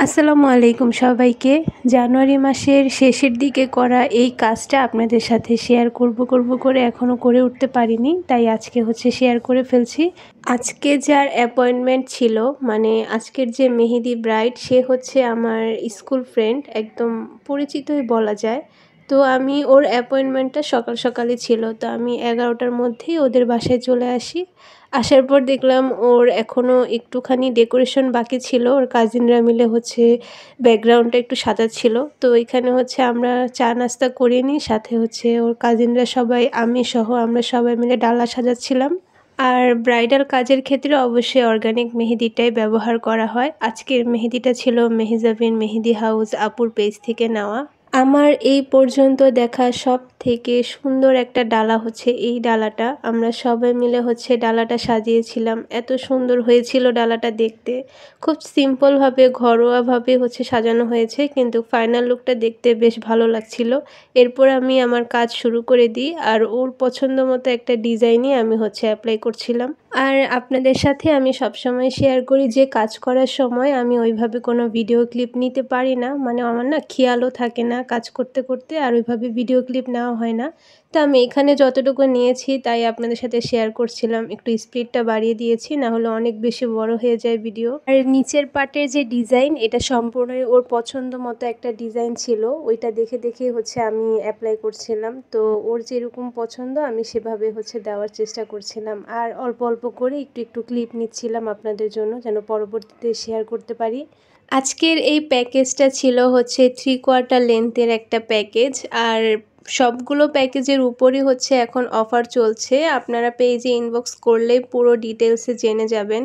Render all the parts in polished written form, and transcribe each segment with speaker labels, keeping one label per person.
Speaker 1: আসসালামু আলাইকুম সবাইকে। জানুয়ারি মাসের শেষের দিকে করা এই কাজটা আপনাদের সাথে শেয়ার করব করে এখনও করে উঠতে পারিনি, তাই আজকে শেয়ার করে ফেলছি। আজকে যার অ্যাপয়েন্টমেন্ট ছিল, মানে আজকের যে মেহেদি ব্রাইড, সে আমার স্কুল ফ্রেন্ড, একদম পরিচিতই বলা যায়। তো আমি ওর অ্যাপয়েন্টমেন্টটা সকাল সকালই ছিল, তো আমি 11টার মধ্যেই ওদের বাসায় চলে আসি। আসার পর দেখলাম ওর এখনও একটুখানি ডেকোরেশন বাকি ছিল। ওর কাজিনরা মিলে ব্যাকগ্রাউন্ডটা একটু সাজাচ্ছিল। তো এখানে আমরা চা নাস্তা করে নিই, সাথে ওর কাজিনরা সবাই, আমি সহ আমরা সবাই মিলে ডালা সাজাচ্ছিলাম। আর ব্রাইডাল কাজের ক্ষেত্রে অবশ্যই অর্গানিক মেহেদিটাই ব্যবহার করা হয়। আজকের মেহেদিটা ছিল মেহেজাবিন মেহেদি হাউস আপুর পেজ থেকে নেওয়া। আমার এই পর্যন্ত দেখা সব থেকে সুন্দর একটা ডালা এই ডালাটা। আমরা সবাই মিলে ডালাটা সাজিয়েছিলাম। এত সুন্দর হয়েছিল ডালাটা দেখতে। খুব সিম্পলভাবে ঘরোয়াভাবে সাজানো হয়েছে, কিন্তু ফাইনাল লুকটা দেখতে বেশ ভালো লাগছিল। এরপর আমি আমার কাজ শুরু করে দিই, আর ওর পছন্দ মতো একটা ডিজাইনই আমি অ্যাপ্লাই করছিলাম। আর আপনাদের সাথে আমি সবসময় শেয়ার করি যে কাজ করার সময় আমি ওইভাবে কোনো ভিডিও ক্লিপ নিতে পারি না, মানে আমার না খেয়ালও থাকে না কাজ করতে করতে, আর ওইভাবে ভিডিও ক্লিপ নেওয়া হয় না। তো আমি এখানে যতটুকু নিয়েছি তাই আপনাদের সাথে শেয়ার করছিলাম। একটু স্পিডটা বাড়িয়ে দিয়েছি, না হলে অনেক বেশি বড় হয়ে যায় ভিডিও। আর নিচের পার্টের যে ডিজাইন, এটা সম্পূর্ণই ওর পছন্দ মতো একটা ডিজাইন ছিল। ওইটা দেখে দেখে আমি অ্যাপ্লাই করছিলাম। তো ওর যেরকম পছন্দ আমি সেভাবে দেওয়ার চেষ্টা করছিলাম। আর অল্প অল্প করে একটু একটু ক্লিপ নিচ্ছিলাম আপনাদের জন্য, যেন পরবর্তীতে শেয়ার করতে পারি। আজকের এই প্যাকেজটা ছিল 3/4 লেন্থের একটা প্যাকেজ। আর সবগুলো প্যাকেজের উপরই এখন অফার চলছে। আপনারা পেজে ইনবক্স করলেই পুরো ডিটেলসে জেনে যাবেন।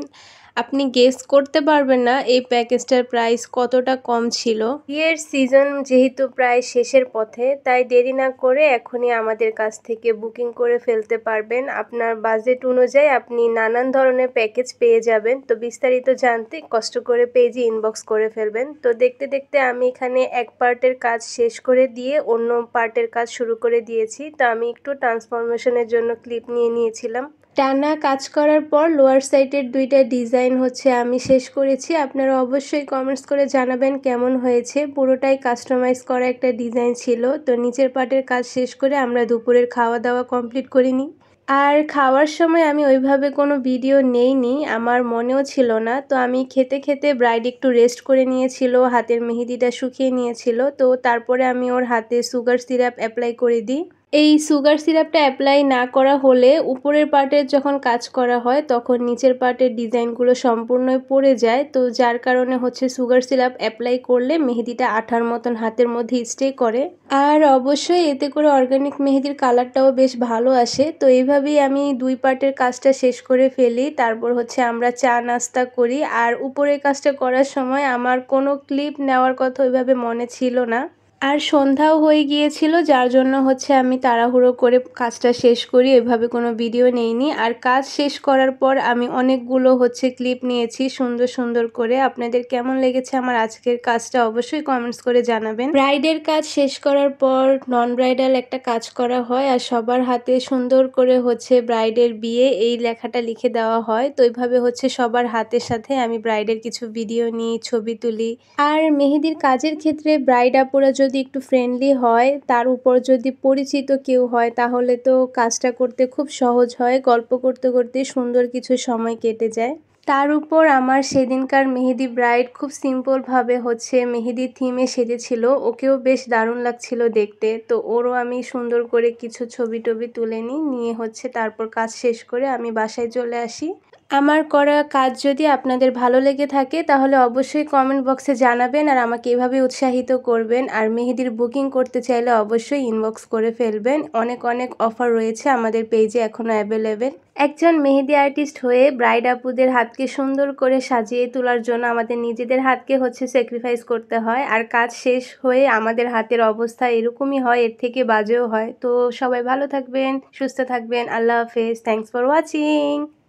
Speaker 1: আপনি গেস করতে পারবেন না এই প্যাকেজটার প্রাইস কতটা কম ছিল। বিয়ের সিজন যেহেতু প্রায় শেষের পথে, তাই দেরি না করে এখনই আমাদের কাছ থেকে বুকিং করে ফেলতে পারবেন। আপনার বাজেট অনুযায়ী আপনি নানান ধরনের প্যাকেজ পেয়ে যাবেন। তো বিস্তারিত জানতে কষ্ট করে পেজে ইনবক্স করে ফেলবেন। তো দেখতে দেখতে আমি এখানে এক পার্টের কাজ শেষ করে দিয়ে অন্য পার্টের কাজ শুরু করে দিয়েছি। তো আমি একটু ট্রান্সফরমেশনের জন্য ক্লিপ নিয়ে নিয়েছিলাম। টানা কাজ করার পর লোয়ার সাইডের দুইটা ডিজাইন আমি শেষ করেছি। আপনারা অবশ্যই কমেন্টস করে জানাবেন কেমন হয়েছে। পুরোটাই কাস্টমাইজ করা একটা ডিজাইন ছিল। তো নিচের পার্টের কাজ শেষ করে আমরা দুপুরের খাওয়া দাওয়া কমপ্লিট করে নিই। আর খাওয়ার সময় আমি ওইভাবে কোনো ভিডিও নেইনি, আমার মনেও ছিল না। তো আমি খেতে খেতে ব্রাইড একটু রেস্ট করে নিয়েছিল, হাতের মেহেদিটা শুকিয়ে নিয়েছিল। তো তারপরে আমি ওর হাতে সুগার সিরাপ অ্যাপ্লাই করে দিই। এই সুগার সিরাপটা অ্যাপ্লাই না করা হলে উপরের পার্টের যখন কাজ করা হয় তখন নিচের পার্টের ডিজাইনগুলো সম্পূর্ণই পড়ে যায়। তো যার কারণে সুগার সিরাপ অ্যাপ্লাই করলে মেহেদিটা আঠার মতন হাতের মধ্যে স্টে করে। আর অবশ্যই এতে করে অর্গানিক মেহেদির কালারটাও বেশ ভালো আসে। তো এইভাবেই আমি দুই পার্টের কাজটা শেষ করে ফেলি। তারপর আমরা চা নাস্তা করি। আর উপরের কাজটা করার সময় আমার কোনো ক্লিপ নেওয়ার কথা ওইভাবে মনে ছিল না। আর সন্ধ্যাও হয়ে গিয়েছিল, যার জন্য আমি তাড়াহুড়ো করে কাজটা শেষ করি, এভাবে কোনো ভিডিও নেইনি। আর কাজ শেষ করার পর আমি অনেকগুলো ক্লিপ নিয়েছি সুন্দর সুন্দর করে। আপনাদের কেমন লেগেছে আমার আজকের কাজটা অবশ্যই কমেন্টস করে জানাবেন। ব্রাইডের কাজ শেষ করার পর নন ব্রাইডাল একটা কাজ করা হয়, আর সবার হাতে সুন্দর করে ব্রাইডের বিয়ে এই লেখাটা লিখে দেওয়া হয়। তো এইভাবে সবার হাতের সাথে আমি ব্রাইডের কিছু ভিডিও নিই, ছবি তুলি। আর মেহেদির কাজের ক্ষেত্রে ব্রাইড আপুরা যদি একটু ফ্রেন্ডলি হয়, তার উপর যদি পরিচিত কেউ হয়, তাহলে তো কাজটা করতে খুব সহজ হয়। গল্প করতে করতে সুন্দর কিছু সময় কেটে যায়। তার উপর আমার সেদিনকার মেহেদি ব্রাইড খুব সিম্পলভাবে মেহেদি থিমে সেজেছিল, ওকেও বেশ দারুণ লাগছিল দেখতে। তো ওরও আমি সুন্দর করে কিছু ছবি টবি তুলে নিয়ে তারপর কাজ শেষ করে আমি বাসায় চলে আসি। আমার করা কাজ যদি আপনাদের ভালো লেগে থাকে তাহলে অবশ্যই কমেন্ট বক্সে জানাবেন, আর আমাকে এভাবে উৎসাহিত করবেন। আর মেহেদির বুকিং করতে চাইলে অবশ্যই ইনবক্স করে ফেলবেন। অনেক অনেক অফার রয়েছে আমাদের পেজে এখনও অ্যাভেলেবেল। একজন মেহেদি আর্টিস্ট হয়ে ব্রাইড আপুদের হাতকে সুন্দর করে সাজিয়ে তোলার জন্য আমাদের নিজেদের হাতকে স্যাক্রিফাইস করতে হয়। আর কাজ শেষ হয়ে আমাদের হাতের অবস্থা এরকমই হয়, এর থেকে বাজেও হয়। তো সবাই ভালো থাকবেন, সুস্থ থাকবেন। আল্লাহ হাফেজ। Thanks for watching.